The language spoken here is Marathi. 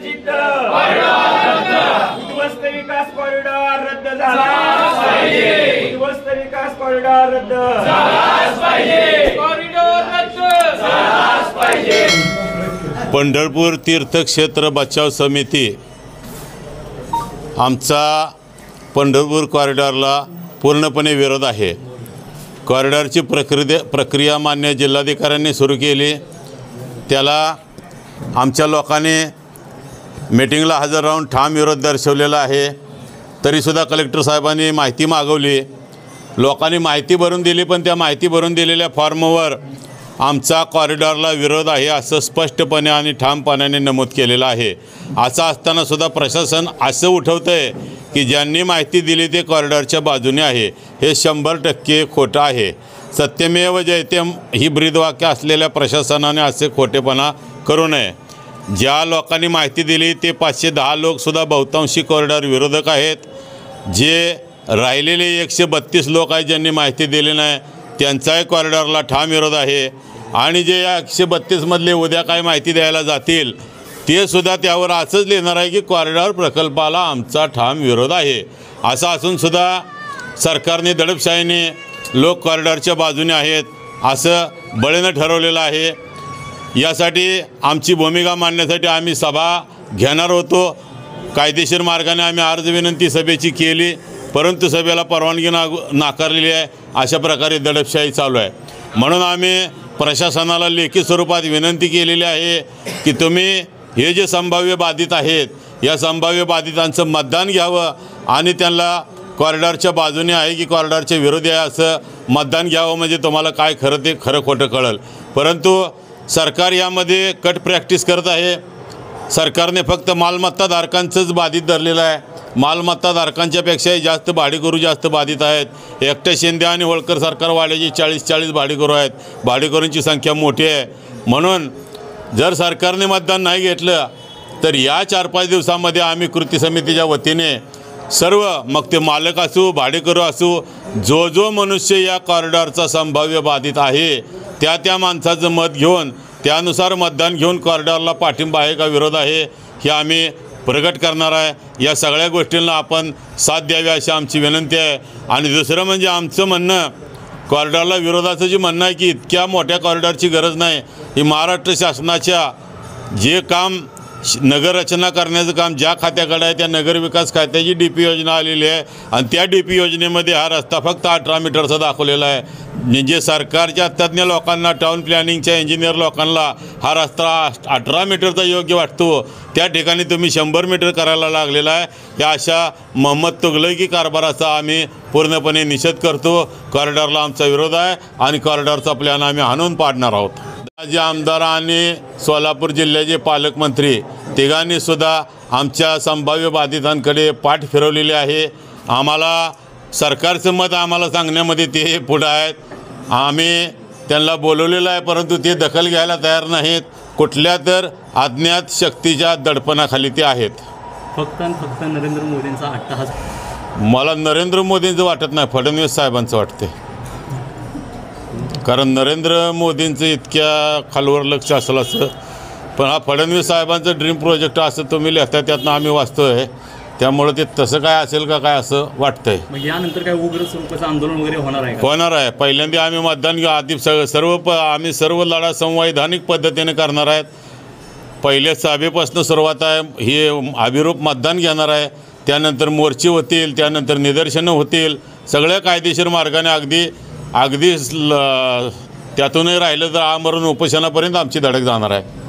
वंचित उद्ध्वस्त विकास कॉरिडॉर रद्द झाला पाहिजे। उद्ध्वस्त विकास कॉरिडॉर रद्द झालाच पाहिजे। कॉरिडॉर रद्द झालाच पाहिजे। पंढरपूर तीर्थक्षेत्र बचाव समिती आमचा पंढरपूर कॉरिडॉरला पूर्णपणे विरोध आहे। कॉरिडॉरची प्रक्रिया मान्य जिल्हाधिकाऱ्यांनी सुरू केली, त्याला आमच्या लोकांनी मीटिंगला हजर राहून ठाम विरोध दर्शवलेला आहे। तरीसुद्धा कलेक्टर साहेबांनी माहिती मागवली, लोकांनी माहिती भरून दिली, पण त्या माहिती भरून दिलेल्या फॉर्मवर आमचा कॉरिडॉरला विरोध आहे असं स्पष्टपणे आणि ठामपणाने नमूद केलेलं आहे। असं असताना सुद्धा प्रशासन असं उठवतं आहे की ज्यांनी माहिती दिली ते कॉरिडॉरच्या बाजूने आहे। हे 100% खोटं आहे। सत्यमेव जयते ही ब्रीदवाक्य असलेल्या प्रशासनाने असे खोटेपणा करू नये। ज्या लोकांनी माहिती दिली ते 510 लोकसुद्धा बहुतांशी कॉरिडॉर विरोधक आहेत। जे राहिलेले 132 लोक आहेत ज्यांनी माहिती दिली नाही त्यांचाही कॉरिडॉरला ठाम विरोध आहे। आणि जे या 132 मधले उद्या काय माहिती द्यायला जातील ते सुद्धा त्यावर असंच लिहिणार आहे की कॉरिडॉर प्रकल्पाला आमचा ठाम विरोध आहे। असं असून सुद्धा सरकारने दडपशाहीने लोक कॉरिडॉरच्या बाजूने आहेत असं बळेनं ठरवलेलं आहे। यासाठी आमची भूमिका मांडण्यासाठी आम्ही सभा घेणार होतो। कायदेशीर मार्गाने आम्ही अर्ज विनंती सभेची केली, परंतु सभेला परवानगी नाकारलेली आहे। अशा प्रकारे दडपशाही चालू आहे। म्हणून आम्ही प्रशासनाला लेखी स्वरूपात विनंती केलेली आहे की तुम्ही हे जे संभाव्य बाधित आहेत या संभाव्य बाधितांचं मतदान घ्यावं आणि त्यांना कॉरिडॉरच्या बाजूने आहे की कॉरिडॉरच्या विरोधी आहे असं मतदान घ्यावं, म्हणजे तुम्हाला काय खरं ते खरं खोटं कळेल। परंतु सरकार यामध्ये कट प्रॅक्टिस करत आहे। सरकारने फक्त मालमत्ताधारकांचंच बाधित धरलेलं आहे। मालमत्ताधारकांच्यापेक्षाही जास्त भाडेकरू जास्त बाधित आहेत। एकट्या शिंदे आणि होळकर सरकारवाल्याची 40 भाडेकरू आहेत। भाडेकरूंची संख्या मोठी आहे। म्हणून जर सरकारने मतदान नाही घेतलं तर या 4-5 दिवसामध्ये आम्ही कृती समितीच्या वतीने सर्व, मग ते मालक असू भाडेकरू असू, जो मनुष्य या कॉरिडॉरचा संभाव्य बाधित आहे त्या माणसाचं मत घेऊन त्यानुसार मतदान घेऊन कॉरिडॉरला पाठिंबा आहे का विरोध आहे हे आम्ही प्रगट करणार आहे। या सगळ्या गोष्टींना आपण साथ द्यावी अशी आमची विनंती आहे। आणि दुसरं म्हणजे आमचं म्हणणं, कॉरिडॉरला विरोधाचं जे म्हणणं आहे की इतक्या मोठ्या कॉरिडॉरची गरज नाही। ही महाराष्ट्र शासनाच्या जे काम नगररचना करण्याचं काम ज्या खात्याकडे आहे त्या नगरविकास खात्याची DP योजना आलेली आहे आणि त्या DP योजनेमध्ये हा रस्ता फक्त 18 मीटरचा दाखवलेला आहे। म्हणजे सरकारच्या तज्ज्ञ लोकांना, टाउन प्लॅनिंगच्या इंजिनियर लोकांना हा रस्ता 18 मीटरचा योग्य वाटतो, त्या ठिकाणी तुम्ही 100 मीटर करायला लागलेला आहे। या अशा मोहम्मद तुगलकी कारभाराचा आम्ही पूर्णपणे निषेध करतो। कॉरिडॉरला आमचा विरोध आहे आणि कॉरिडॉरचा प्लॅन आम्ही हाणून पाडणार आहोत। जे आमदार आणि सोलापूर जिल्ह्याचे पालकमंत्री तिघांनी सुद्धा आमच्या संभाव्य बाधितांकडे पाठ फिरवलेली आहे। आम्हाला सरकारचं मत आम्हाला सांगण्यामध्ये ते पुढे आहेत। आम्ही त्यांना बोलवलेलं आहे, परंतु ते दखल घ्यायला तयार नाहीत। कुठल्या तर अज्ञात शक्तीच्या दडपणाखाली ते आहेत। फक्त नरेंद्र मोदींचा अट्टहास मला नरेंद्र मोदींचं वाटत नाही, फडणवीस साहेबांचं वाटते। कारण नरेंद्र मोदींचं इतक्या खालवर लक्ष असलं असं, पण हा फडणवीस साहेबांचं ड्रीम प्रोजेक्ट असं तुम्ही लिहिता त्यातनं आम्ही वाचतो आहे, त्यामुळे ते तसं काय असेल का काय असं वाटतंय। मग यानंतर काय उग्र स्वरूपाचं आंदोलन वगैरे होणार आहे? होणार आहे। पहिल्यांदा आम्ही मतदान घेऊ आधी आम्ही सर्व लढा संवैधानिक पद्धतीने करणार आहेत। पहिल्या सभेपासून सुरुवात आहे, हे अभिरूप मतदान घेणार आहे, त्यानंतर मोर्चे होतील, त्यानंतर निदर्शनं होतील। सगळ्या कायदेशीर मार्गाने अगदी त्यातूनही राहिलं तर आमरण उपोषणापर्यंत आमची धडक जाणार आहे।